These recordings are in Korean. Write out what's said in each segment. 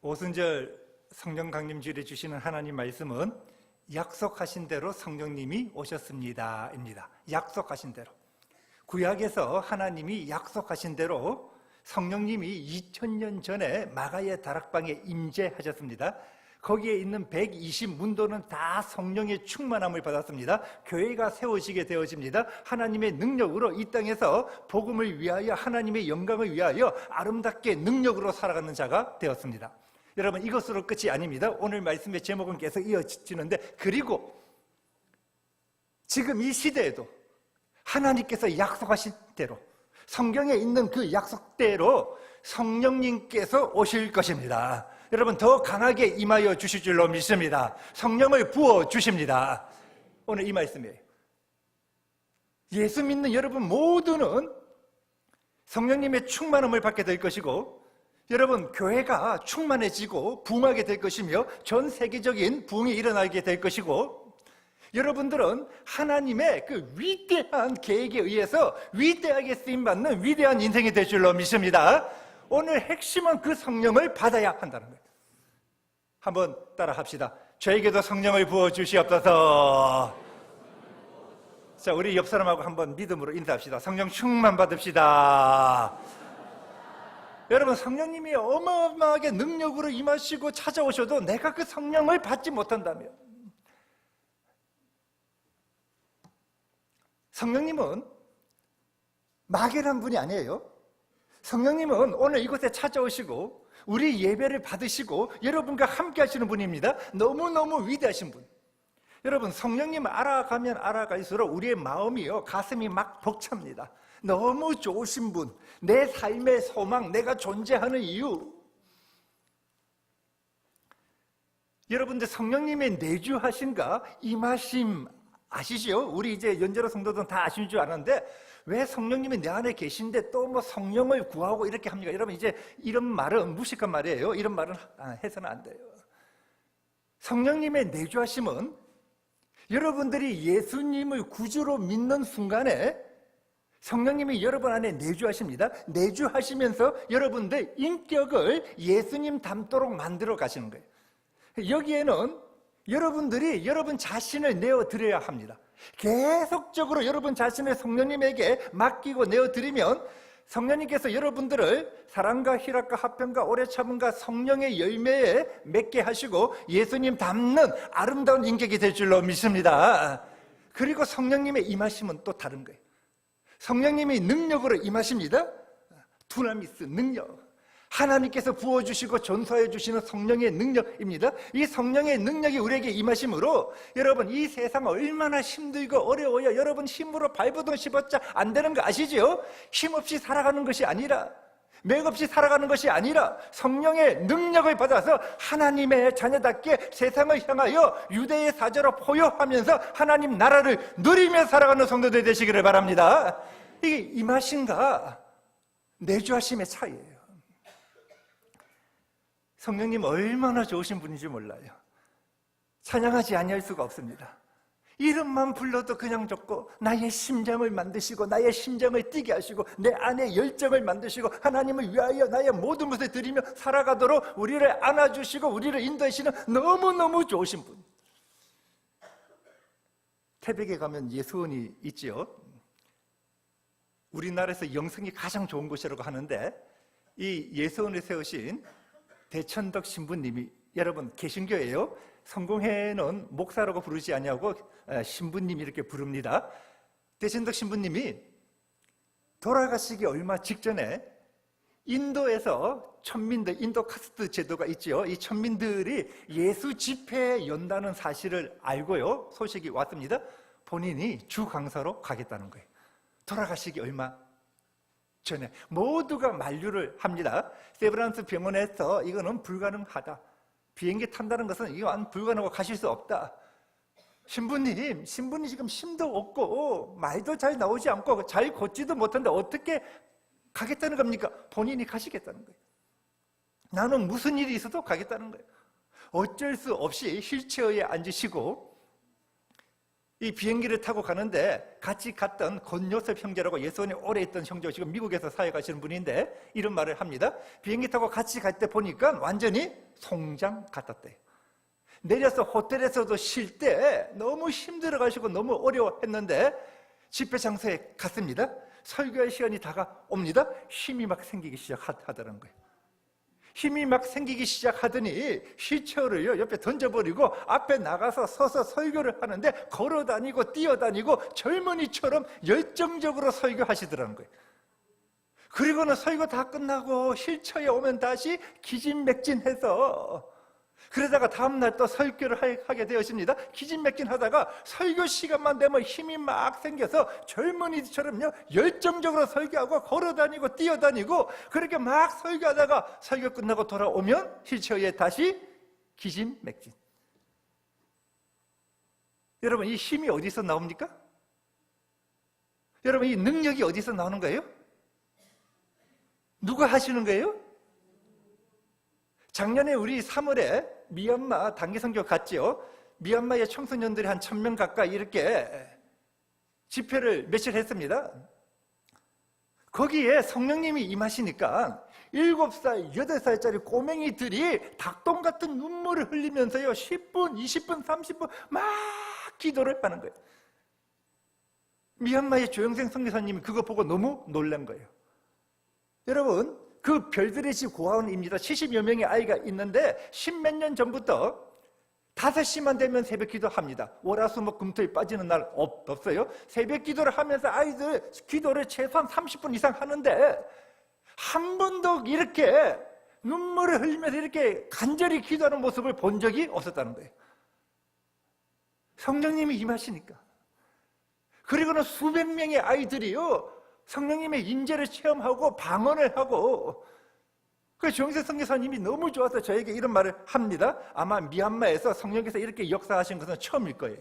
오순절 성령 강림주일에 주시는 하나님 말씀은 약속하신 대로 성령님이 오셨습니다 입니다. 약속하신 대로. 구약에서 하나님이 약속하신 대로 성령님이 2000년 전에 마가의 다락방에 임재하셨습니다. 거기에 있는 120문도는 다 성령의 충만함을 받았습니다. 교회가 세워지게 되어집니다. 하나님의 능력으로 이 땅에서 복음을 위하여, 하나님의 영광을 위하여 아름답게 능력으로 살아가는 자가 되었습니다. 여러분, 이것으로 끝이 아닙니다. 오늘 말씀의 제목은 계속 이어지는데, 그리고 지금 이 시대에도 하나님께서 약속하신 대로, 성경에 있는 그 약속대로 성령님께서 오실 것입니다. 여러분, 더 강하게 임하여 주실 줄로 믿습니다. 성령을 부어 주십니다. 오늘 이 말씀이에요. 예수 믿는 여러분 모두는 성령님의 충만함을 받게 될 것이고, 여러분, 교회가 충만해지고 부흥하게 될 것이며 전 세계적인 부흥이 일어나게 될 것이고, 여러분들은 하나님의 그 위대한 계획에 의해서 위대하게 쓰임받는 위대한 인생이 될 줄로 믿습니다. 오늘 핵심은 그 성령을 받아야 한다는 거예요. 한번 따라 합시다. 저에게도 성령을 부어주시옵소서. 자, 우리 옆 사람하고 한번 믿음으로 인사합시다. 성령 충만 받읍시다. 여러분, 성령님이 어마어마하게 능력으로 임하시고 찾아오셔도 내가 그 성령을 받지 못한다면, 성령님은 막연한 분이 아니에요. 성령님은 오늘 이곳에 찾아오시고 우리 예배를 받으시고 여러분과 함께 하시는 분입니다. 너무너무 위대하신 분. 여러분, 성령님 알아가면 알아갈수록 우리의 마음이요, 가슴이 막 벅찹니다. 너무 좋으신 분, 내 삶의 소망, 내가 존재하는 이유. 여러분들, 성령님의 내주하신가 임하심 아시죠? 우리 이제 연재로 성도들은 다 아시는 줄 아는데, 왜 성령님이 내 안에 계신데 또 뭐 성령을 구하고 이렇게 합니까? 여러분, 이제 이런 말은 무식한 말이에요. 이런 말은 해서는 안 돼요. 성령님의 내주하심은 여러분들이 예수님을 구주로 믿는 순간에 성령님이 여러분 안에 내주하십니다. 내주하시면서 여러분들 인격을 예수님 닮도록 만들어 가시는 거예요. 여기에는 여러분들이 여러분 자신을 내어드려야 합니다. 계속적으로 여러분 자신을 성령님에게 맡기고 내어드리면 성령님께서 여러분들을 사랑과 희락과 화평과 오래 참음과 성령의 열매에 맺게 하시고 예수님 닮는 아름다운 인격이 될 줄로 믿습니다. 그리고 성령님의 임하심은 또 다른 거예요. 성령님이 능력으로 임하십니다. 두나미스, 능력. 하나님께서 부어주시고 전수하여 주시는 성령의 능력입니다. 이 성령의 능력이 우리에게 임하심으로 여러분, 이 세상 얼마나 힘들고 어려워요. 여러분, 힘으로 발버둥 씹었자 안 되는 거 아시죠? 힘없이 살아가는 것이 아니라, 맥없이 살아가는 것이 아니라 성령의 능력을 받아서 하나님의 자녀답게 세상을 향하여 유대의 사자로 포효하면서 하나님 나라를 누리며 살아가는 성도들 되시기를 바랍니다. 이게 임하심과 내주하심의 차이예요. 성령님 얼마나 좋으신 분인지 몰라요. 찬양하지 아니할 수가 없습니다. 이름만 불러도 그냥 좋고, 나의 심장을 만드시고 나의 심장을 뛰게 하시고 내 안에 열정을 만드시고 하나님을 위하여 나의 모든 것을 드리며 살아가도록 우리를 안아주시고 우리를 인도하시는 너무너무 좋으신 분. 태백에 가면 예수원이 있지요. 우리나라에서 영성이 가장 좋은 곳이라고 하는데, 이 예수원을 세우신 대천덕 신부님이, 여러분, 개신교예요. 성공회는 목사라고 부르지 아니하고 신부님 이렇게 부릅니다. 대천덕 신부님이 돌아가시기 얼마 직전에 인도에서 천민들, 인도 카스트 제도가 있죠. 이 천민들이 예수 집회에 연다는 사실을 알고요, 소식이 왔습니다. 본인이 주 강사로 가겠다는 거예요. 돌아가시기 얼마 전에 모두가 만류를 합니다. 세브란스 병원에서 이거는 불가능하다. 비행기 탄다는 것은 이거 불가능하고 가실 수 없다. 신부님 지금 힘도 없고 말도 잘 나오지 않고 잘 걷지도 못한데 어떻게 가겠다는 겁니까? 본인이 가시겠다는 거예요. 나는 무슨 일이 있어도 가겠다는 거예요. 어쩔 수 없이 휠체어에 앉으시고 이 비행기를 타고 가는데 같이 갔던 권요셉 형제라고 예수원에 오래 있던 형제가 지금 미국에서 사역하시는 분인데 이런 말을 합니다. 비행기 타고 같이 갈 때 보니까 완전히 송장 같았대요. 내려서 호텔에서도 쉴 때 너무 힘들어가시고 너무 어려워했는데 집회 장소에 갔습니다. 설교할 시간이 다가옵니다. 힘이 막 생기기 시작하더라는 거예요. 힘이 막 생기기 시작하더니 휠체어를요 옆에 던져버리고 앞에 나가서 서서 설교를 하는데 걸어다니고 뛰어다니고 젊은이처럼 열정적으로 설교하시더라는 거예요. 그리고는 설교 다 끝나고 휠체어에 오면 다시 기진맥진해서 그러다가 다음날 또 설교를 하게 되었습니다. 기진맥진하다가 설교 시간만 되면 힘이 막 생겨서 젊은이처럼요 열정적으로 설교하고 걸어다니고 뛰어다니고 그렇게 막 설교하다가 설교 끝나고 돌아오면 휠체어에 다시 기진맥진. 여러분, 이 힘이 어디서 나옵니까? 여러분, 이 능력이 어디서 나오는 거예요? 누가 하시는 거예요? 작년에 우리 3월에 미얀마 단기 선교 갔지요. 미얀마의 청소년들이 한 1000명 가까이 이렇게 집회를 며칠 했습니다. 거기에 성령님이 임하시니까 7살, 8살짜리 꼬맹이들이 닭똥 같은 눈물을 흘리면서요 10분, 20분, 30분 막 기도를 하는 거예요. 미얀마의 조영생 선교사님이 그거 보고 너무 놀란 거예요. 여러분, 그 별들의 집 고아원입니다. 70여 명의 아이가 있는데 10몇 년 전부터 5시만 되면 새벽 기도합니다. 월화수목 금토일 빠지는 날 없어요. 새벽 기도를 하면서 아이들 기도를 최소한 30분 이상 하는데 한 번도 이렇게 눈물을 흘리면서 이렇게 간절히 기도하는 모습을 본 적이 없었다는 거예요. 성령님이 임하시니까. 그리고는 수백 명의 아이들이요 성령님의 임재를 체험하고 방언을 하고, 그 조영세 선교사님이 너무 좋아서 저에게 이런 말을 합니다. 아마 미얀마에서 성령께서 이렇게 역사하신 것은 처음일 거예요.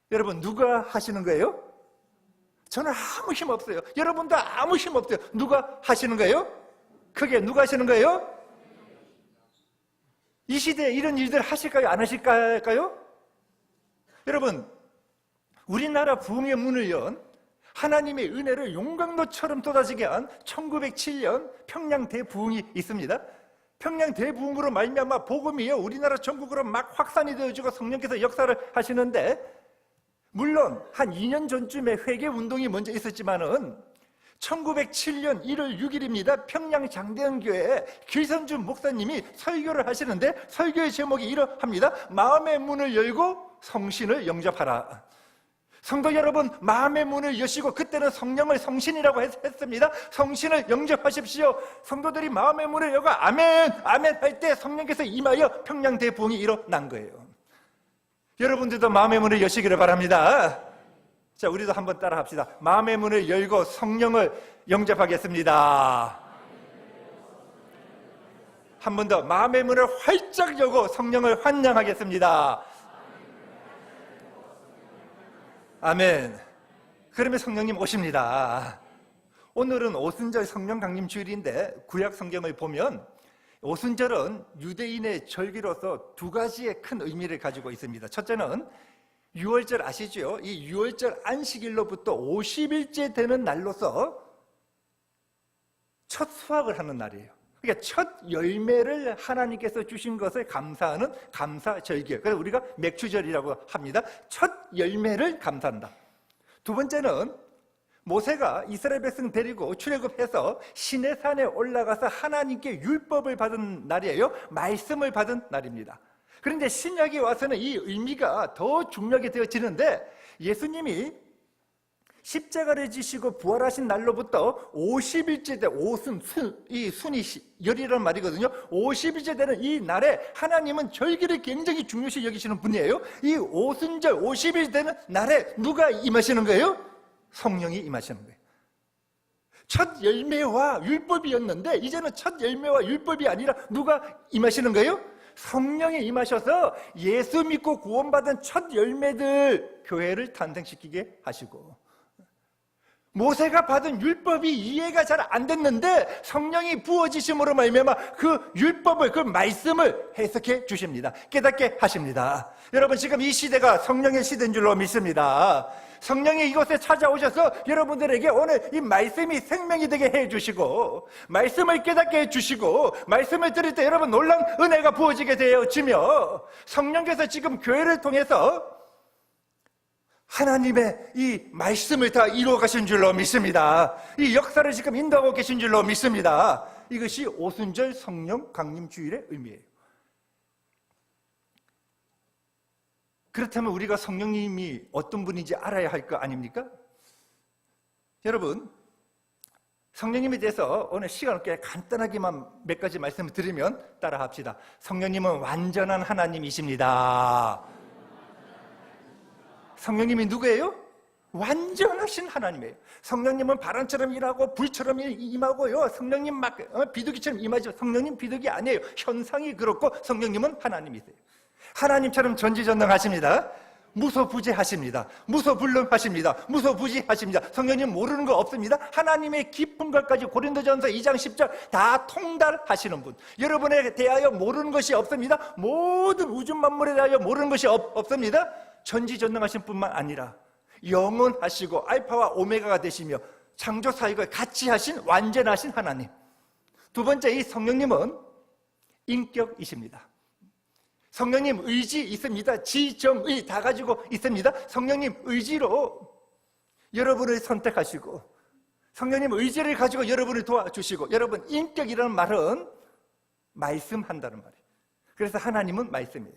여러분, 누가 하시는 거예요? 저는 아무 힘 없어요. 여러분도 아무 힘 없어요. 누가 하시는 거예요? 크게 누가 하시는 거예요? 이 시대에 이런 일들 하실까요? 안 하실까요? 여러분, 우리나라 부흥의 문을 연 하나님의 은혜를 용광로처럼 쏟아지게 한 1907년 평양 대부흥이 있습니다. 평양 대부흥으로 말미암아 복음이요 우리나라 전국으로 막 확산이 되어지고 성령께서 역사를 하시는데, 물론 한 2년 전쯤에 회개 운동이 먼저 있었지만은 1907년 1월 6일입니다. 평양 장대현교회에 길선준 목사님이 설교를 하시는데 설교의 제목이 이러합니다. 마음의 문을 열고 성신을 영접하라. 성도 여러분, 마음의 문을 여시고, 그때는 성령을 성신이라고 했습니다. 성신을 영접하십시오. 성도들이 마음의 문을 열고 아멘, 아멘 할 때 성령께서 임하여 평양 대부흥이 일어난 거예요. 여러분들도 마음의 문을 여시기를 바랍니다. 자, 우리도 한번 따라 합시다. 마음의 문을 열고 성령을 영접하겠습니다. 한 번 더, 마음의 문을 활짝 열고 성령을 환영하겠습니다. 아멘. 그러면 성령님 오십니다. 오늘은 오순절 성령 강림 주일인데 구약 성경을 보면 오순절은 유대인의 절기로서 두 가지의 큰 의미를 가지고 있습니다. 첫째는 유월절 아시죠? 이 유월절 안식일로부터 50일째 되는 날로서 첫 수확을 하는 날이에요. 그러니까 첫 열매를 하나님께서 주신 것을 감사하는 감사절기예요. 그래서 우리가 맥추절이라고 합니다. 첫 열매를 감사한다. 두 번째는 모세가 이스라엘 백성 데리고 출애굽해서 시내산에 올라가서 하나님께 율법을 받은 날이에요. 말씀을 받은 날입니다. 그런데 신약에 와서는 이 의미가 더 중요하게 되어지는데, 예수님이 십자가를 지시고 부활하신 날로부터 50일째 돼, 이 순이 열이라는 말이거든요. 50일째 되는 이 날에 하나님은 절기를 굉장히 중요시 여기시는 분이에요. 이 오순절 50일 되는 날에 누가 임하시는 거예요? 성령이 임하시는 거예요. 첫 열매와 율법이었는데 이제는 첫 열매와 율법이 아니라 누가 임하시는 거예요? 성령이 임하셔서 예수 믿고 구원받은 첫 열매들 교회를 탄생시키게 하시고, 모세가 받은 율법이 이해가 잘 안 됐는데 성령이 부어지심으로 말미암아 그 율법을, 그 말씀을 해석해 주십니다. 깨닫게 하십니다. 여러분, 지금 이 시대가 성령의 시대인 줄로 믿습니다. 성령이 이곳에 찾아오셔서 여러분들에게 오늘 이 말씀이 생명이 되게 해주시고, 말씀을 깨닫게 해주시고, 말씀을 들을 때 여러분 놀라운 은혜가 부어지게 되어지며, 성령께서 지금 교회를 통해서 하나님의 이 말씀을 다 이루어 가신 줄로 믿습니다. 이 역사를 지금 인도하고 계신 줄로 믿습니다. 이것이 오순절 성령 강림 주일의 의미예요. 그렇다면 우리가 성령님이 어떤 분인지 알아야 할 거 아닙니까? 여러분, 성령님에 대해서 오늘 시간을 꽤 간단하게만 몇 가지 말씀을 드리면 따라합시다. 성령님은 완전한 하나님이십니다. 성령님이 누구예요? 완전하신 하나님이에요. 성령님은 바람처럼 일하고 불처럼 임하고요. 성령님 막 비둘기처럼 임하죠. 성령님 비둘기 아니에요. 현상이 그렇고 성령님은 하나님이세요. 하나님처럼 전지전능하십니다. 무소부재하십니다. 무소불능하십니다. 무소부지하십니다. 성령님 모르는 거 없습니다. 하나님의 깊은 것까지 고린도전서 2장 10절 다 통달하시는 분. 여러분에 대하여 모르는 것이 없습니다. 모든 우주 만물에 대하여 모르는 것이 없습니다. 전지전능하신 뿐만 아니라 영원하시고 알파와 오메가가 되시며 창조 사역을 같이 하신 완전하신 하나님. 두 번째, 이 성령님은 인격이십니다. 성령님 의지 있습니다. 지정의 다 가지고 있습니다. 성령님 의지로 여러분을 선택하시고, 성령님 의지를 가지고 여러분을 도와주시고, 여러분 인격이라는 말은 말씀한다는 말이에요. 그래서 하나님은 말씀이에요.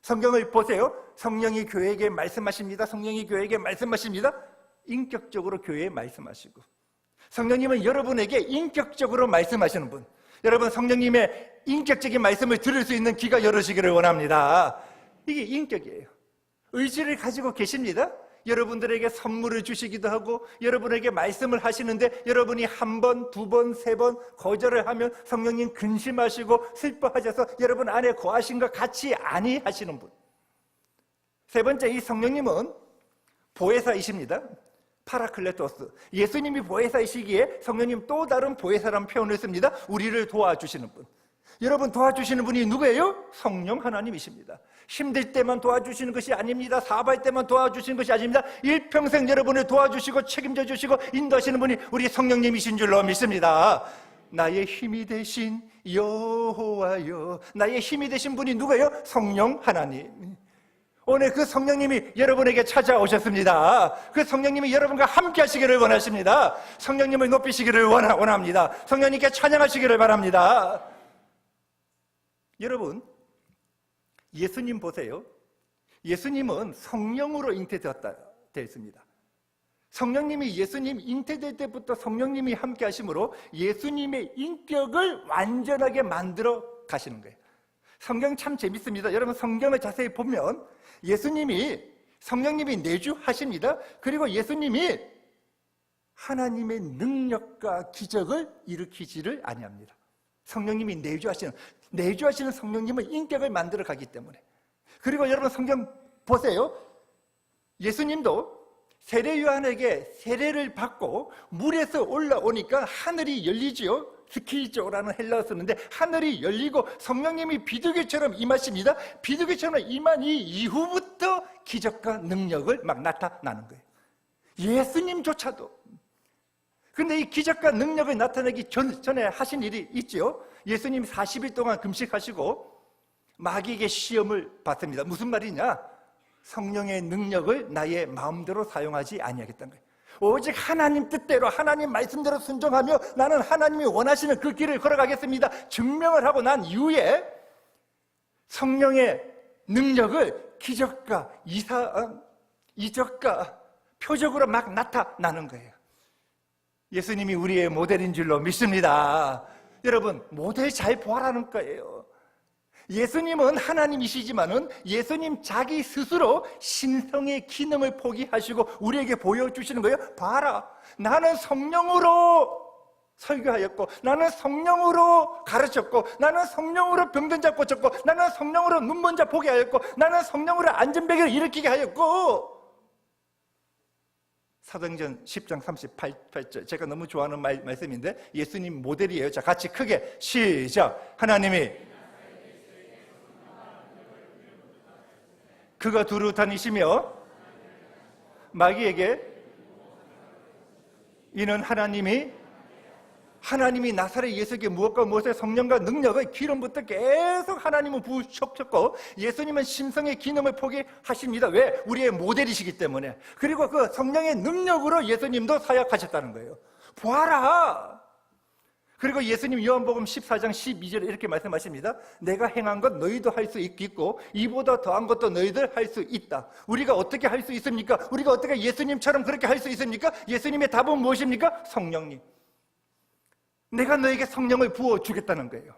성경을 보세요. 성령이 교회에게 말씀하십니다. 성령이 교회에게 말씀하십니다. 인격적으로 교회에 말씀하시고, 성령님은 여러분에게 인격적으로 말씀하시는 분. 여러분, 성령님의 인격적인 말씀을 들을 수 있는 귀가 열어지기를 원합니다. 이게 인격이에요. 의지를 가지고 계십니다. 여러분들에게 선물을 주시기도 하고 여러분에게 말씀을 하시는데 여러분이 한 번, 두 번, 세 번 거절을 하면 성령님 근심하시고 슬퍼하셔서 여러분 안에 거하신 것 같이 아니하시는 분. 세 번째, 이 성령님은 보혜사이십니다. 파라클레토스. 예수님이 보혜사이시기에 성령님 또 다른 보혜사라는 표현을 씁니다. 우리를 도와주시는 분. 여러분, 도와주시는 분이 누구예요? 성령 하나님이십니다. 힘들 때만 도와주시는 것이 아닙니다. 사업할 때만 도와주시는 것이 아닙니다. 일평생 여러분을 도와주시고 책임져 주시고 인도하시는 분이 우리 성령님이신 줄로 믿습니다. 나의 힘이 되신 여호와여. 나의 힘이 되신 분이 누구예요? 성령 하나님. 오늘 그 성령님이 여러분에게 찾아오셨습니다. 그 성령님이 여러분과 함께 하시기를 원하십니다. 성령님을 높이시기를 원합니다. 성령님께 찬양하시기를 바랍니다. 여러분, 예수님 보세요. 예수님은 성령으로 잉태되었다 되어 있습니다. 성령님이 예수님 잉태될 때부터 성령님이 함께 하심으로 예수님의 인격을 완전하게 만들어 가시는 거예요. 성경 참 재밌습니다. 여러분, 성경을 자세히 보면 예수님이, 성령님이 내주하십니다. 그리고 예수님이 하나님의 능력과 기적을 일으키지를 아니합니다. 성령님이 내주하시는 성령님은 인격을 만들어 가기 때문에. 그리고 여러분, 성경 보세요. 예수님도 세례 요한에게 세례를 받고 물에서 올라오니까 하늘이 열리지요. 스키조라는 헬라어 쓰는데 하늘이 열리고 성령님이 비둘기처럼 임하십니다. 비둘기처럼 임한 이 이후부터 기적과 능력을 막 나타나는 거예요. 예수님조차도. 근데 이 기적과 능력을 나타내기 전에 하신 일이 있죠. 예수님 40일 동안 금식하시고 마귀에게 시험을 받습니다. 무슨 말이냐? 성령의 능력을 나의 마음대로 사용하지 아니하겠다는 거예요. 오직 하나님 뜻대로, 하나님 말씀대로 순종하며 나는 하나님이 원하시는 그 길을 걸어가겠습니다. 증명을 하고 난 이후에 성령의 능력을 기적과 이적과 표적으로 막 나타나는 거예요. 예수님이 우리의 모델인 줄로 믿습니다. 여러분, 모델 잘 보아라는 거예요. 예수님은 하나님이시지만은 예수님 자기 스스로 신성의 기능을 포기하시고 우리에게 보여주시는 거예요. 봐라, 나는 성령으로 설교하였고, 나는 성령으로 가르쳤고, 나는 성령으로 병든 자 고쳤고, 나는 성령으로 눈먼 자 보게 하였고, 나는 성령으로 안전병을 일으키게 하였고, 사도행전 10장 38절, 제가 너무 좋아하는 말씀인데 예수님 모델이에요. 자, 같이 크게 시작. 하나님이 그가 두루 다니시며 마귀에게 이는 하나님이 나사렛 예수에게 무엇과 무엇의 성령과 능력의 기름부터 계속 하나님은 부으셨고 예수님은 심성의 기능을 포기하십니다. 왜? 우리의 모델이시기 때문에. 그리고 그 성령의 능력으로 예수님도 사역하셨다는 거예요. 보아라. 그리고 예수님 요한복음 14장 12절에 이렇게 말씀하십니다. 내가 행한 것 너희도 할 수 있고 이보다 더한 것도 너희들 할 수 있다. 우리가 어떻게 할 수 있습니까? 우리가 어떻게 예수님처럼 그렇게 할 수 있습니까? 예수님의 답은 무엇입니까? 성령님. 내가 너에게 성령을 부어주겠다는 거예요.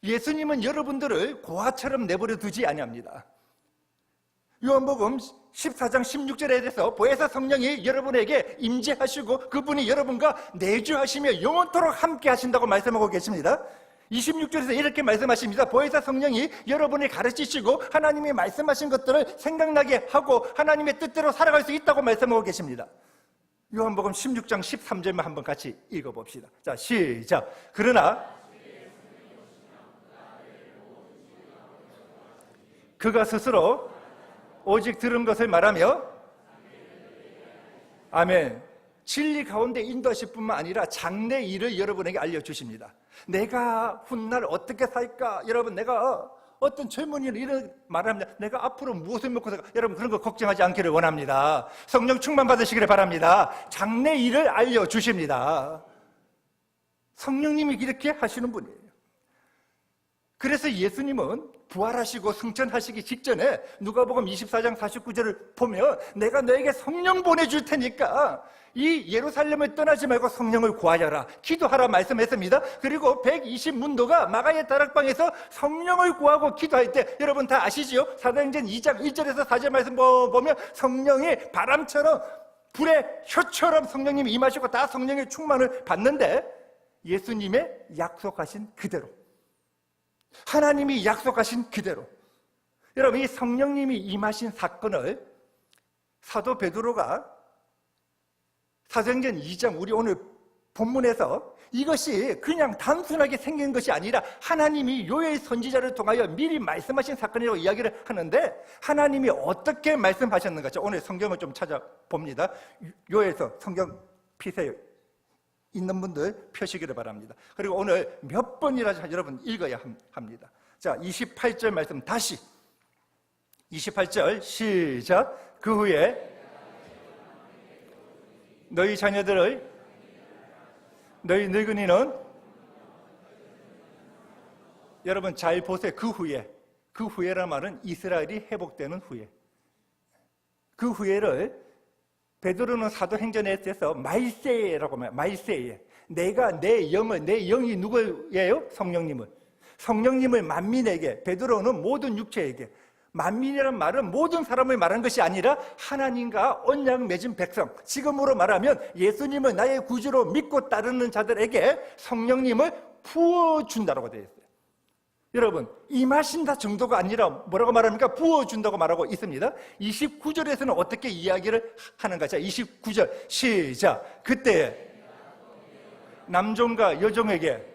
예수님은 여러분들을 고아처럼 내버려 두지 아니합니다. 요한복음 14장 16절에 대해서 보혜사 성령이 여러분에게 임재하시고 그분이 여러분과 내주하시며 영원토록 함께 하신다고 말씀하고 계십니다. 26절에서 이렇게 말씀하십니다. 보혜사 성령이 여러분을 가르치시고 하나님이 말씀하신 것들을 생각나게 하고 하나님의 뜻대로 살아갈 수 있다고 말씀하고 계십니다. 요한복음 16장 13절만 한번 같이 읽어봅시다. 자, 시작. 그러나 그가 스스로 오직 들은 것을 말하며 아멘. 진리 가운데 인도하실 뿐만 아니라 장래 일을 여러분에게 알려주십니다. 내가 훗날 어떻게 살까? 여러분, 내가 어떤 젊은이는 이런 말을 합니다. 내가 앞으로 무엇을 먹고 살까? 여러분, 그런 거 걱정하지 않기를 원합니다. 성령 충만 받으시기를 바랍니다. 장래 일을 알려주십니다. 성령님이 이렇게 하시는 분이에요. 그래서 예수님은 부활하시고 승천하시기 직전에 누가복음 24장 49절을 보면 내가 너에게 성령 보내줄 테니까 이 예루살렘을 떠나지 말고 성령을 구하여라, 기도하라 말씀했습니다. 그리고 120문도가 마가의 다락방에서 성령을 구하고 기도할 때 여러분 다 아시지요? 사도행전 2장 1절에서 4절 말씀 보면 성령이 바람처럼 불의 혀처럼 성령님이 임하시고 다 성령의 충만을 받는데 예수님의 약속하신 그대로, 하나님이 약속하신 그대로, 여러분 이 성령님이 임하신 사건을 사도 베드로가 사도행전 2장 우리 오늘 본문에서 이것이 그냥 단순하게 생긴 것이 아니라 하나님이 요엘 선지자를 통하여 미리 말씀하신 사건이라고 이야기를 하는데 하나님이 어떻게 말씀하셨는가? 오늘 성경을 좀 찾아봅니다. 요엘서 성경 피세요. 있는 분들 펴시기를 바랍니다. 그리고 오늘 몇 번이라도 여러분 읽어야 합니다. 자, 28절 말씀 다시 28절 시작. 그 후에 너희 자녀들을 너희 늙은이는 여러분 잘 보세요. 그 후에라는 말은 이스라엘이 회복되는 후에, 그 후에를 베드로는 사도행전에 대해서 말세라고 말해요. 말세에 내가 내 영이 누구예요? 성령님을 만민에게, 베드로는 모든 육체에게, 만민이라는 말은 모든 사람을 말한 것이 아니라 하나님과 언약 맺은 백성, 지금으로 말하면 예수님을 나의 구주로 믿고 따르는 자들에게 성령님을 부어준다고 되어 있어요. 여러분, 임하신다 정도가 아니라 뭐라고 말합니까? 부어준다고 말하고 있습니다. 29절에서는 어떻게 이야기를 하는가? 자, 29절 시작. 그때 남종과 여종에게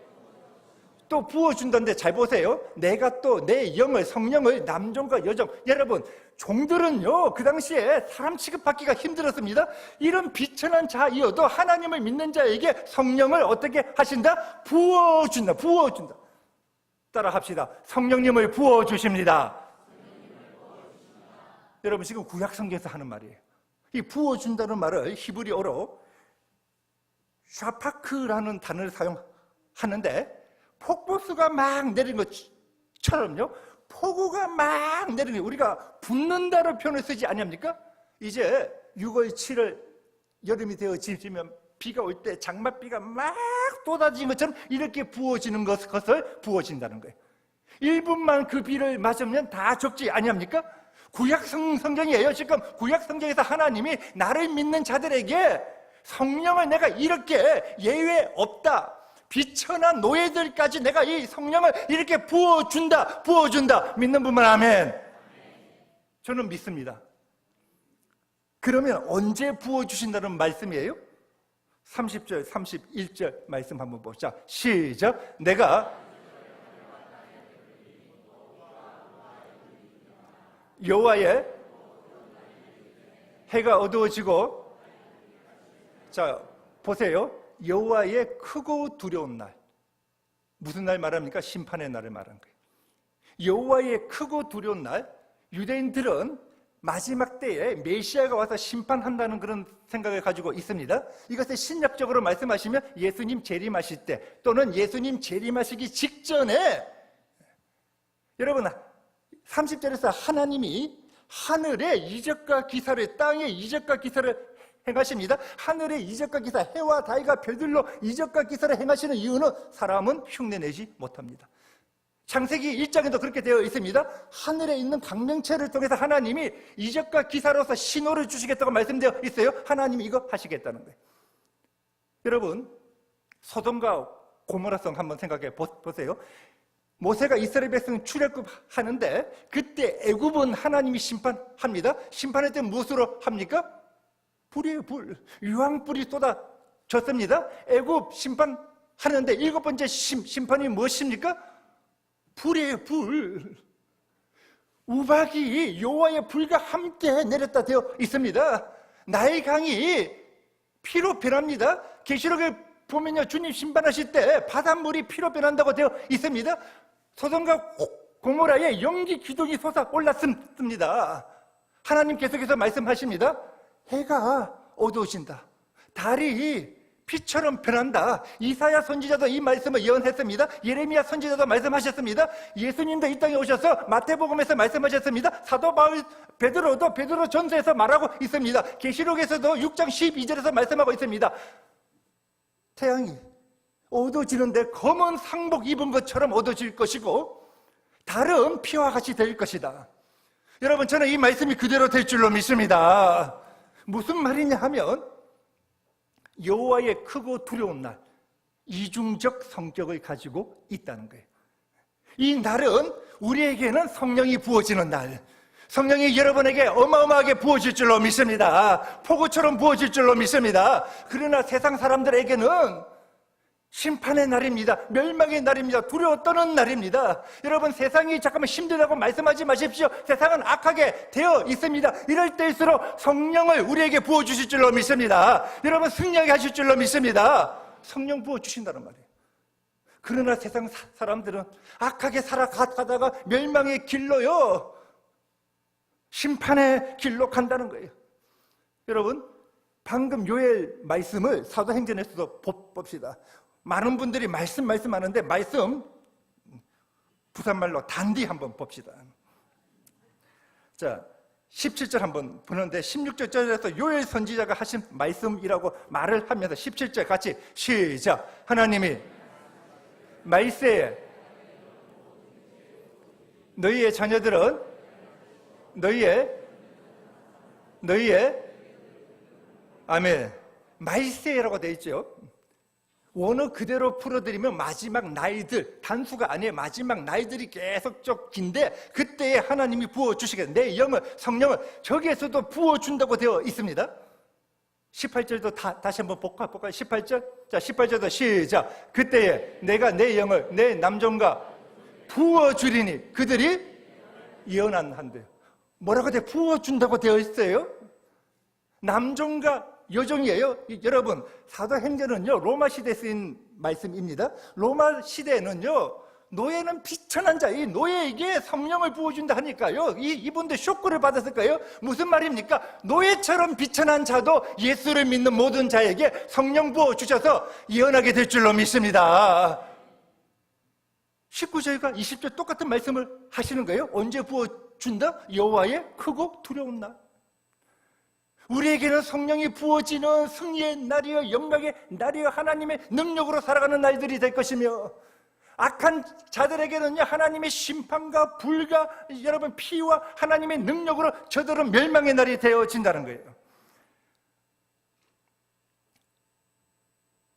또 부어준다는데 잘 보세요. 내가 또 내 영을, 성령을 남종과 여종, 여러분 종들은요 그 당시에 사람 취급받기가 힘들었습니다. 이런 비천한 자이어도 하나님을 믿는 자에게 성령을 어떻게 하신다? 부어준다. 따라 합시다. 성령님을 부어주십니다. 여러분 지금 구약 성경에서 하는 말이에요. 이 부어준다는 말을 히브리어로 샤파크라는 단어를 사용하는데 폭포수가 막 내리는 것처럼요, 폭우가 막 내리는, 우리가 붓는다는 표현을 쓰지 아니합니까? 이제 6월 7월 여름이 되어지면 비가 올 때 장맛비가 막 쏟아지는 것처럼 이렇게 부어지는 것을 부어진다는 거예요. 1분만 그 비를 맞으면 다 적지 아니합니까? 구약 성경이에요. 지금 구약 성경에서 하나님이 나를 믿는 자들에게 성령을 내가 이렇게 예외 없다, 비천한 노예들까지 내가 이 성령을 이렇게 부어준다. 믿는 분만 아멘. 저는 믿습니다. 그러면 언제 부어주신다는 말씀이에요? 30절, 31절 말씀 한번 보자. 시작. 내가 여호와의 해가 어두워지고, 자 보세요. 여호와의 크고 두려운 날, 무슨 날 말합니까? 심판의 날을 말한 거예요. 여호와의 크고 두려운 날, 유대인들은 마지막 때에 메시아가 와서 심판한다는 그런 생각을 가지고 있습니다. 이것을 신약적으로 말씀하시면 예수님 재림하실 때, 또는 예수님 재림하시기 직전에, 여러분 30절에서 하나님이 하늘의 이적과 기사를, 땅의 이적과 기사를 행하십니다. 하늘의 이적과 기사, 해와 달과 별들로 이적과 기사를 행하시는 이유는 사람은 흉내내지 못합니다. 창세기 1장에도 그렇게 되어 있습니다. 하늘에 있는 강명체를 통해서 하나님이 이적과 기사로서 신호를 주시겠다고 말씀되어 있어요. 하나님이 이거 하시겠다는 거예요. 여러분, 소돔과 고모라성 한번 생각해 보세요. 모세가 이스라엘 백성 출애굽하는데 그때 애굽은 하나님이 심판합니다. 심판할 때 무엇으로 합니까? 불이에요, 불. 유황불이 쏟아졌습니다. 애굽 심판하는데 일곱 번째 심판이 무엇입니까? 불이에요, 불. 우박이 여호와의 불과 함께 내렸다 되어 있습니다. 나일 강이 피로 변합니다. 계시록에 보면요, 주님 심판하실 때 바닷물이 피로 변한다고 되어 있습니다. 소돔과 고모라에 연기 기둥이 솟아올랐습니다. 하나님 계속해서 말씀하십니다. 해가 어두워진다, 달이 피처럼 변한다. 이사야 선지자도 이 말씀을 예언했습니다. 예레미야 선지자도 말씀하셨습니다. 예수님도 이 땅에 오셔서 마태복음에서 말씀하셨습니다. 사도 바울 베드로도 베드로 전서에서 말하고 있습니다. 계시록에서도 6장 12절에서 말씀하고 있습니다. 태양이 어두워지는데 검은 상복 입은 것처럼 어두워질 것이고, 달은 피와 같이 될 것이다. 여러분, 저는 이 말씀이 그대로 될 줄로 믿습니다. 무슨 말이냐 하면, 여호와의 크고 두려운 날, 이중적 성격을 가지고 있다는 거예요. 이 날은 우리에게는 성령이 부어지는 날, 성령이 여러분에게 어마어마하게 부어질 줄로 믿습니다. 폭우처럼 부어질 줄로 믿습니다. 그러나 세상 사람들에게는 심판의 날입니다. 멸망의 날입니다. 두려워 떠는 날입니다. 여러분, 세상이 잠깐만 힘들다고 말씀하지 마십시오. 세상은 악하게 되어 있습니다. 이럴 때일수록 성령을 우리에게 부어주실 줄로 믿습니다. 여러분, 승리하게 하실 줄로 믿습니다. 성령 부어주신다는 말이에요. 그러나 세상 사람들은 악하게 살아가다가 멸망의 길로요, 심판의 길로 간다는 거예요. 여러분, 방금 요엘 말씀을 사도행전에서도 봅시다. 많은 분들이 말씀하는데 말씀 부산말로 단디 한번 봅시다. 자, 17절 한번 보는데 16절에서 요엘 선지자가 하신 말씀이라고 말을 하면서 17절 같이 시작. 하나님이 말세에 너희의 자녀들은 너희의 아멘, 말세라고 되어 있죠. 원어 그대로 풀어드리면 마지막 날들, 단수가 아니에요. 마지막 날들이 계속 긴데 그때에 하나님이 부어주시겠다. 내 영을, 성령을 저기에서도 부어준다고 되어 있습니다. 18절도 다시 한번 볼까요? 18절? 자, 18절도 시작. 그때에 내가 내 영을 내 남종과 부어주리니 그들이 예언한대요. 뭐라고 돼? 부어준다고 되어 있어요. 남종과 여종이에요. 여러분, 사도행전은요, 로마 시대에 쓰인 말씀입니다. 로마 시대에는요, 노예는 비천한 자, 이 노예에게 성령을 부어준다 하니까요, 이분들 쇼크를 받았을 거예요. 무슨 말입니까? 노예처럼 비천한 자도 예수를 믿는 모든 자에게 성령 부어주셔서 예언하게 될 줄로 믿습니다. 19절과 20절 똑같은 말씀을 하시는 거예요. 언제 부어준다? 여호와의 크고 두려운 날. 우리에게는 성령이 부어지는 승리의 날이요, 영광의 날이요, 하나님의 능력으로 살아가는 날들이 될 것이며, 악한 자들에게는요, 하나님의 심판과 불과 여러분 피와 하나님의 능력으로 저들은 멸망의 날이 되어진다는 거예요.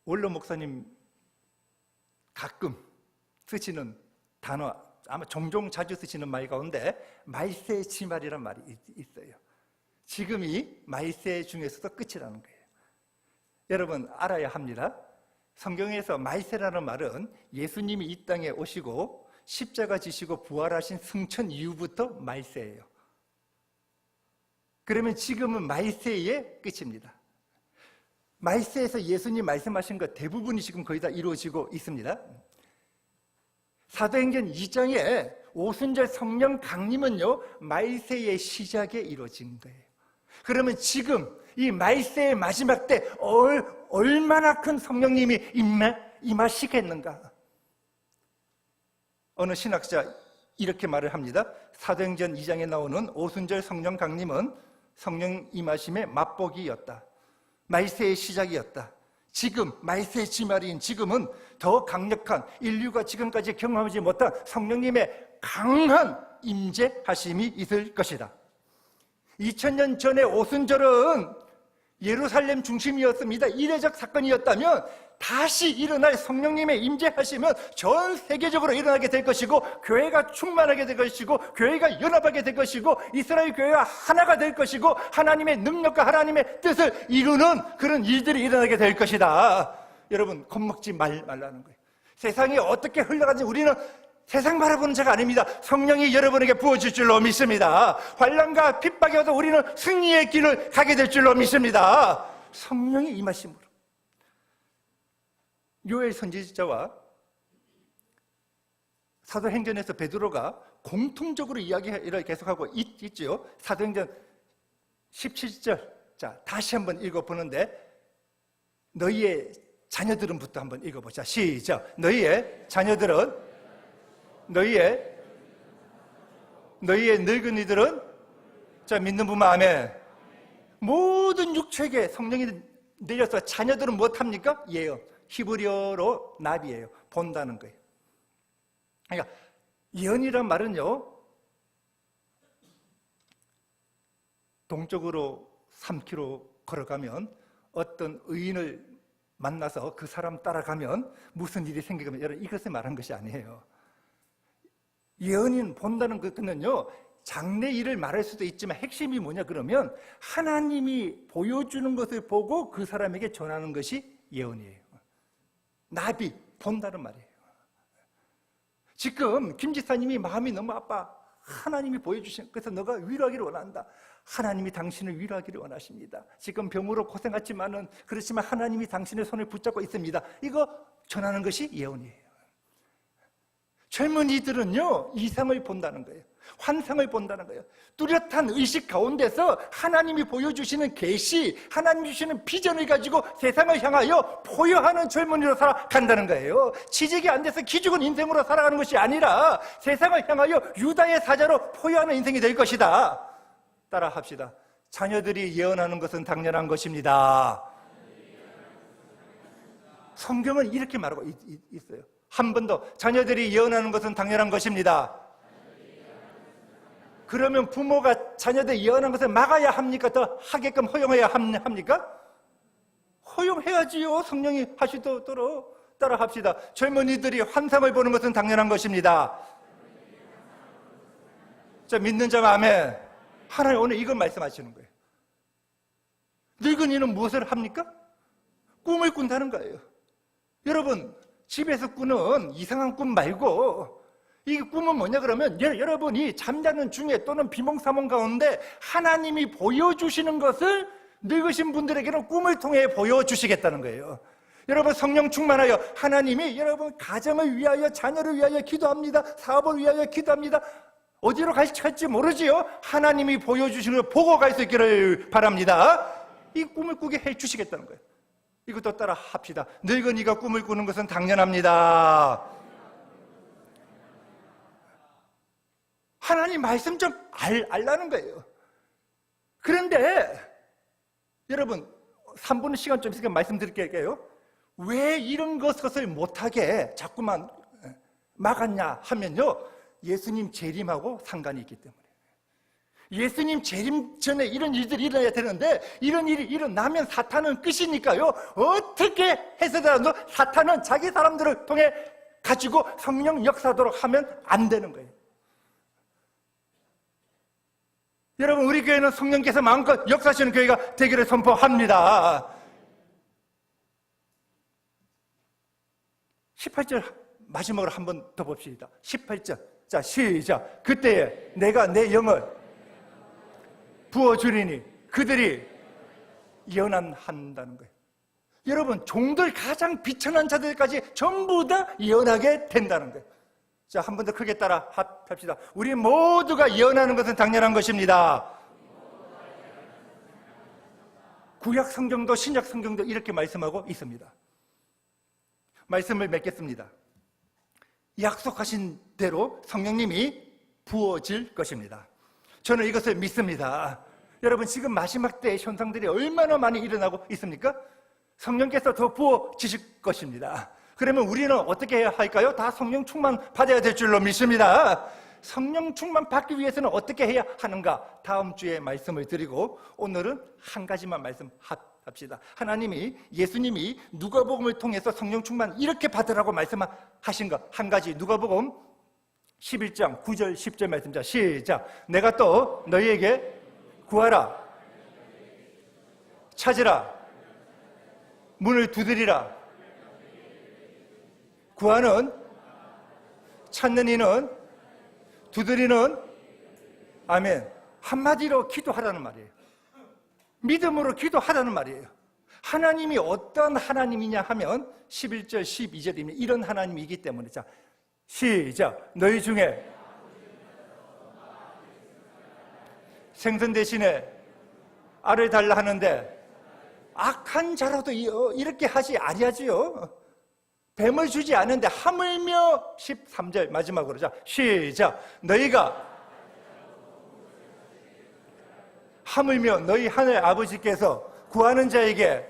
원로 목사님 가끔 쓰시는 단어, 아마 종종 자주 쓰시는 말 가운데 말세지말이란 말이 있어요. 지금이 말세 중에서도 끝이라는 거예요. 여러분 알아야 합니다. 성경에서 말세라는 말은 예수님이 이 땅에 오시고 십자가 지시고 부활하신 승천 이후부터 말세예요. 그러면 지금은 말세의 끝입니다. 말세에서 예수님 말씀하신 것 대부분이 지금 거의 다 이루어지고 있습니다. 사도행전 2장에 오순절 성령 강림은요, 말세의 시작에 이루어진 거예요. 그러면 지금 이 말세의 마지막 때 얼마나 큰 성령님이 임하시겠는가? 어느 신학자 이렇게 말을 합니다. 사도행전 2장에 나오는 오순절 성령 강림은 성령 임하심의 맛보기였다. 말세의 시작이었다. 지금 말세의 지말인 지금은 더 강력한, 인류가 지금까지 경험하지 못한 성령님의 강한 임재하심이 있을 것이다. 2000년 전에 오순절은 예루살렘 중심이었습니다. 이례적 사건이었다면 다시 일어날 성령님의 임재하심은 전 세계적으로 일어나게 될 것이고, 교회가 충만하게 될 것이고, 교회가 연합하게 될 것이고, 이스라엘 교회가 하나가 될 것이고, 하나님의 능력과 하나님의 뜻을 이루는 그런 일들이 일어나게 될 것이다. 여러분 겁먹지 말라는 거예요. 세상이 어떻게 흘러가는지 우리는 세상 바라보는 자가 아닙니다. 성령이 여러분에게 부어줄 줄로 믿습니다. 환난과 핍박이 와도 우리는 승리의 길을 가게 될 줄로 믿습니다. 성령이 임하심으로. 요엘 선지자와 사도행전에서 베드로가 공통적으로 이야기를 계속하고 있지요. 사도행전 17절, 자 다시 한번 읽어보는데, 너희의 자녀들은부터 한번 읽어보자. 시작. 너희의 자녀들은, 너희의 늙은이들은, 자 믿는 분만 아멘. 모든 육체에게 성령이 내려서 자녀들은 무엇합니까? 예언. 히브리어로 나비예요. 본다는 거예요. 그러니까 예언이란 말은요, 동쪽으로 3km 걸어가면 어떤 의인을 만나서 그 사람 따라가면 무슨 일이 생기면, 여러분 이것을 말한 것이 아니에요. 예언인 본다는 것은요, 장래 일을 말할 수도 있지만 핵심이 뭐냐 그러면 하나님이 보여주는 것을 보고 그 사람에게 전하는 것이 예언이에요. 나비, 본다는 말이에요. 지금 김 지사님이 마음이 너무 아파. 하나님이 보여주신, 그래서 너가 위로하기를 원한다. 하나님이 당신을 위로하기를 원하십니다. 지금 병으로 고생하지만은, 그렇지만 하나님이 당신의 손을 붙잡고 있습니다. 이거 전하는 것이 예언이에요. 젊은이들은요, 이상을 본다는 거예요. 환상을 본다는 거예요. 뚜렷한 의식 가운데서 하나님이 보여주시는 계시, 하나님이 주시는 비전을 가지고 세상을 향하여 포효하는 젊은이로 살아간다는 거예요. 취직이 안 돼서 기죽은 인생으로 살아가는 것이 아니라 세상을 향하여 유다의 사자로 포효하는 인생이 될 것이다. 따라 합시다. 자녀들이 예언하는 것은 당연한 것입니다. 성경은 이렇게 말하고 있어요. 한 번 더, 자녀들이 예언하는 것은 당연한 것입니다. 그러면 부모가 자녀들 예언한 것을 막아야 합니까? 더 하게끔 허용해야 합니까? 허용해야지요. 성령이 하시도록. 따라 합시다. 젊은이들이 환상을 보는 것은 당연한 것입니다. 자, 믿는 자가 아멘. 하나님 오늘 이걸 말씀하시는 거예요. 늙은이는 무엇을 합니까? 꿈을 꾼다는 거예요. 여러분, 집에서 꾸는 이상한 꿈 말고, 이 꿈은 뭐냐 그러면 여러분이 잠자는 중에 또는 비몽사몽 가운데 하나님이 보여주시는 것을 늙으신 분들에게는 꿈을 통해 보여주시겠다는 거예요. 여러분 성령 충만하여 하나님이 여러분 가정을 위하여, 자녀를 위하여 기도합니다. 사업을 위하여 기도합니다. 어디로 갈지 모르지요. 하나님이 보여주시는 걸 보고 갈 수 있기를 바랍니다. 이 꿈을 꾸게 해주시겠다는 거예요. 이것도 따라 합시다. 늙은이가 꿈을 꾸는 것은 당연합니다. 하나님 말씀 좀 알라는 거예요. 그런데 여러분 3분 시간 좀 있으니까 말씀드릴게요. 왜 이런 것을 못하게 자꾸만 막았냐 하면요, 예수님 재림하고 상관이 있기 때문에. 예수님 재림 전에 이런 일들이 일어나야 되는데 이런 일이 일어나면 사탄은 끝이니까요, 어떻게 해서라도 사탄은 자기 사람들을 통해 가지고 성령 역사하도록 하면 안 되는 거예요. 여러분, 우리 교회는 성령께서 마음껏 역사하시는 교회가 되기를 선포합니다. 18절 마지막으로 한 번 더 봅시다. 18절. 자, 시작. 그때에 내가 내 영을 부어주리니 그들이 예언한다는 거예요. 여러분, 종들 가장 비천한 자들까지 전부 다 예언하게 된다는 거예요. 자, 한 번 더 크게 따라 합시다. 우리 모두가 예언하는 것은 당연한 것입니다. 구약 성경도 신약 성경도 이렇게 말씀하고 있습니다. 말씀을 맺겠습니다. 약속하신 대로 성령님이 부어질 것입니다. 저는 이것을 믿습니다. 여러분, 지금 마지막 때의 현상들이 얼마나 많이 일어나고 있습니까? 성령께서 더 부어지실 것입니다. 그러면 우리는 어떻게 해야 할까요? 다 성령 충만 받아야 될 줄로 믿습니다. 성령 충만 받기 위해서는 어떻게 해야 하는가? 다음 주에 말씀을 드리고 오늘은 한 가지만 말씀합시다. 하나님이, 예수님이 누가복음을 통해서 성령 충만 이렇게 받으라고 말씀하신 것 한 가지, 누가복음 11장 9절 10절 말씀자 시작. 내가 또 너희에게 구하라, 찾으라, 문을 두드리라. 구하는, 찾는 이는, 두드리는, 아멘. 한마디로 기도하라는 말이에요. 믿음으로 기도하라는 말이에요. 하나님이 어떤 하나님이냐 하면 11절 12절이면 이런 하나님이기 때문에. 자, 시작. 너희 중에 생선 대신에 알을 달라 하는데 악한 자라도 이렇게 하지 아니하지요. 뱀을 주지 않은데 하물며 13절 마지막으로. 자, 시작. 너희가 하물며 너희 하늘 아버지께서 구하는 자에게,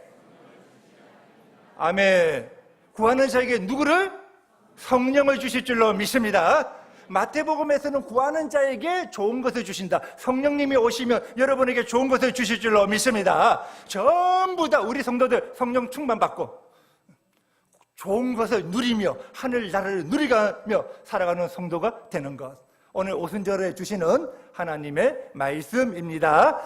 아멘, 구하는 자에게 누구를? 성령을 주실 줄로 믿습니다. 마태복음에서는 구하는 자에게 좋은 것을 주신다. 성령님이 오시면 여러분에게 좋은 것을 주실 줄로 믿습니다. 전부 다 우리 성도들 성령 충만 받고 좋은 것을 누리며 하늘나라를 누리가며 살아가는 성도가 되는 것, 오늘 오순절에 주시는 하나님의 말씀입니다.